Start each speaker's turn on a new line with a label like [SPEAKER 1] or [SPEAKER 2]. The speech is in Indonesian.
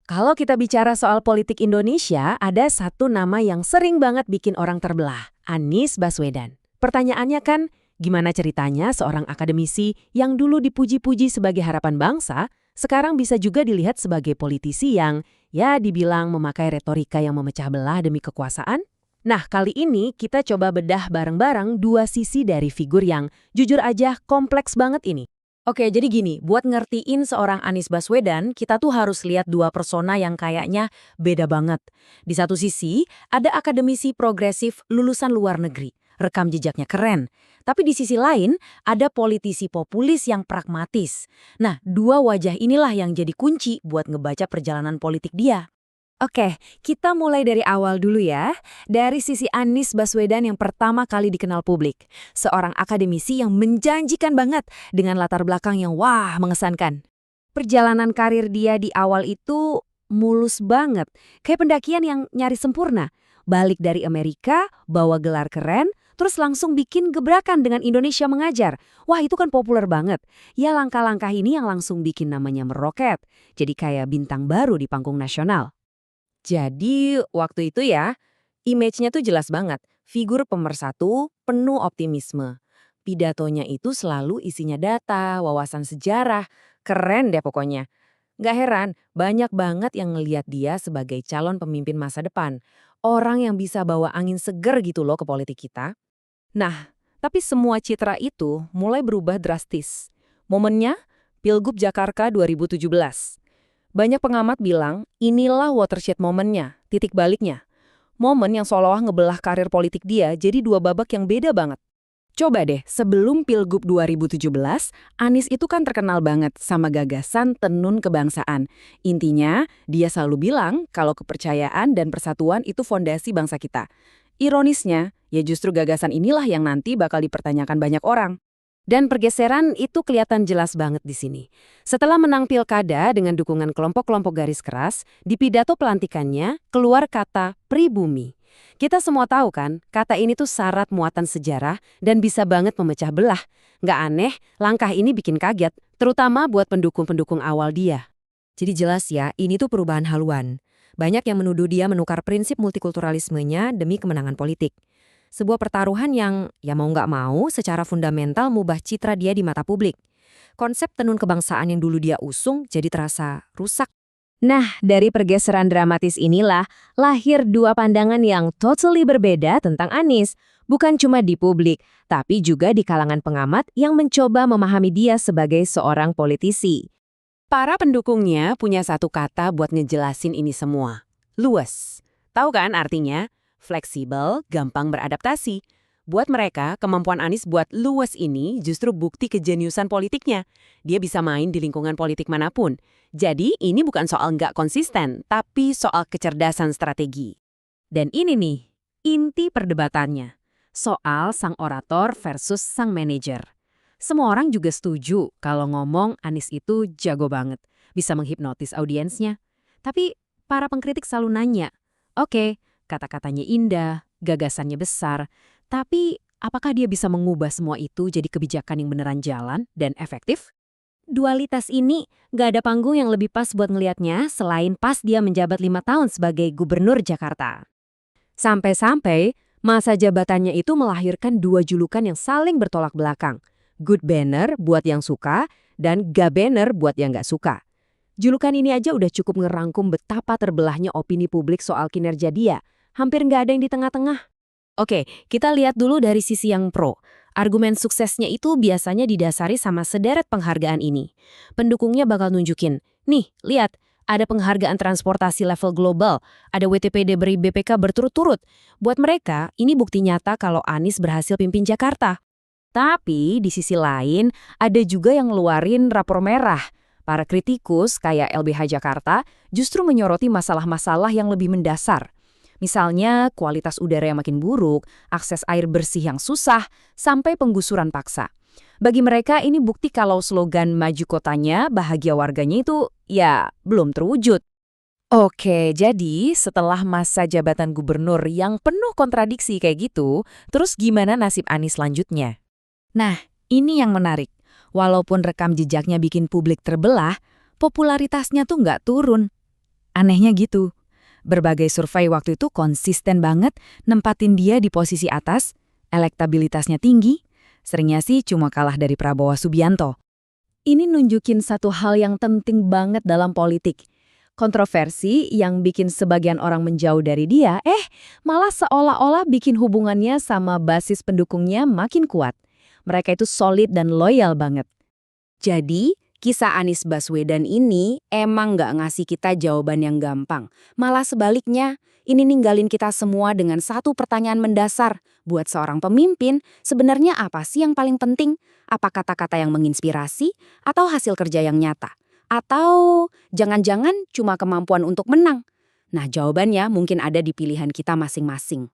[SPEAKER 1] Kalau kita bicara soal politik Indonesia, ada satu nama yang sering banget bikin orang terbelah, Anies Baswedan. Pertanyaannya kan, gimana ceritanya seorang akademisi yang dulu dipuji-puji sebagai harapan bangsa, sekarang bisa juga dilihat sebagai politisi yang, ya dibilang memakai retorika yang memecah belah demi kekuasaan? Nah, kali ini kita coba bedah bareng-bareng dua sisi dari figur yang, jujur aja, kompleks banget ini. Oke, jadi gini, buat ngertiin seorang Anies Baswedan, kita tuh harus lihat dua persona yang kayaknya beda banget. Di satu sisi, ada akademisi progresif lulusan luar negeri, rekam jejaknya keren. Tapi di sisi lain, ada politisi populis yang pragmatis. Nah, dua wajah inilah yang jadi kunci buat ngebaca perjalanan politik dia. Oke, kita mulai dari awal dulu ya. Dari sisi Anies Baswedan yang pertama kali dikenal publik. Seorang akademisi yang menjanjikan banget dengan latar belakang yang wah mengesankan. Perjalanan karir dia di awal itu mulus banget. Kayak pendakian yang nyaris sempurna. Balik dari Amerika, bawa gelar keren, terus langsung bikin gebrakan dengan Indonesia Mengajar. Wah, itu kan populer banget. Ya langkah-langkah ini yang langsung bikin namanya meroket. Jadi kayak bintang baru di panggung nasional. Jadi waktu itu ya, image-nya tuh jelas banget. Figur pemersatu, penuh optimisme. Pidatonya itu selalu isinya data, wawasan sejarah. Keren deh pokoknya. Nggak heran, banyak banget yang ngeliat dia sebagai calon pemimpin masa depan. Orang yang bisa bawa angin seger gitu loh ke politik kita. Nah, tapi semua citra itu mulai berubah drastis. Momennya, Pilgub Jakarta 2017. Banyak pengamat bilang, inilah watershed momennya, titik baliknya. Momen yang seolah-olah ngebelah karir politik dia jadi dua babak yang beda banget. Coba deh, sebelum Pilgub 2017, Anies itu kan terkenal banget sama gagasan tenun kebangsaan. Intinya, dia selalu bilang kalau kepercayaan dan persatuan itu fondasi bangsa kita. Ironisnya, ya justru gagasan inilah yang nanti bakal dipertanyakan banyak orang. Dan pergeseran itu kelihatan jelas banget di sini. Setelah menang pilkada dengan dukungan kelompok-kelompok garis keras, di pidato pelantikannya keluar kata pribumi. Kita semua tahu kan, kata ini tuh syarat muatan sejarah dan bisa banget memecah belah. Nggak aneh, langkah ini bikin kaget, terutama buat pendukung-pendukung awal dia. Jadi jelas ya, ini tuh perubahan haluan. Banyak yang menuduh dia menukar prinsip multikulturalismenya demi kemenangan politik. Sebuah pertaruhan yang, ya mau nggak mau, secara fundamental mengubah citra dia di mata publik. Konsep tenun kebangsaan yang dulu dia usung jadi terasa rusak. Nah, dari pergeseran dramatis inilah lahir dua pandangan yang totally berbeda tentang Anies. Bukan cuma di publik, tapi juga di kalangan pengamat yang mencoba memahami dia sebagai seorang politisi. Para pendukungnya punya satu kata buat ngejelasin ini semua. Luwes. Tahu kan artinya? Fleksibel, gampang beradaptasi. Buat mereka, kemampuan Anies buat luwes ini justru bukti kejeniusan politiknya. Dia bisa main di lingkungan politik manapun. Jadi ini bukan soal nggak konsisten, tapi soal kecerdasan strategi. Dan ini nih, inti perdebatannya. Soal sang orator versus sang manajer. Semua orang juga setuju kalau ngomong Anies itu jago banget. Bisa menghipnotis audiensnya. Tapi para pengkritik selalu nanya, oke, kata-katanya indah, gagasannya besar, tapi apakah dia bisa mengubah semua itu jadi kebijakan yang beneran jalan dan efektif? Dualitas ini gak ada panggung yang lebih pas buat ngelihatnya selain pas dia menjabat 5 tahun sebagai gubernur Jakarta. Sampai-sampai masa jabatannya itu melahirkan dua julukan yang saling bertolak belakang. Good banner buat yang suka dan gak banner buat yang gak suka. Julukan ini aja udah cukup ngerangkum betapa terbelahnya opini publik soal kinerja dia. Hampir nggak ada yang di tengah-tengah. Oke, kita lihat dulu dari sisi yang pro. Argumen suksesnya itu biasanya didasari sama sederet penghargaan ini. Pendukungnya bakal nunjukin, nih, lihat, ada penghargaan transportasi level global, ada WTP dari BPK berturut-turut. Buat mereka, ini bukti nyata kalau Anies berhasil pimpin Jakarta. Tapi di sisi lain, ada juga yang ngeluarin rapor merah. Para kritikus kayak LBH Jakarta justru menyoroti masalah-masalah yang lebih mendasar. Misalnya kualitas udara yang makin buruk, akses air bersih yang susah, sampai penggusuran paksa. Bagi mereka ini bukti kalau slogan maju kotanya, bahagia warganya itu ya belum terwujud. Oke, jadi setelah masa jabatan gubernur yang penuh kontradiksi kayak gitu, terus gimana nasib Anies selanjutnya? Nah, ini yang menarik. Walaupun rekam jejaknya bikin publik terbelah, popularitasnya tuh nggak turun.
[SPEAKER 2] Anehnya gitu. Berbagai survei waktu itu konsisten banget nempatin dia di posisi atas, elektabilitasnya tinggi, seringnya sih cuma kalah dari Prabowo Subianto.
[SPEAKER 1] Ini nunjukin satu hal yang penting banget dalam politik. Kontroversi yang bikin sebagian orang menjauh dari dia, malah seolah-olah bikin hubungannya sama basis pendukungnya makin kuat. Mereka itu solid dan loyal banget.
[SPEAKER 3] Jadi, kisah Anies Baswedan ini emang nggak ngasih kita jawaban yang gampang. Malah sebaliknya, ini ninggalin kita semua dengan satu pertanyaan mendasar. Buat seorang pemimpin, sebenarnya apa sih yang paling penting? Apa kata-kata yang menginspirasi atau hasil kerja yang nyata? Atau jangan-jangan cuma kemampuan untuk menang? Nah, jawabannya mungkin ada di pilihan kita masing-masing.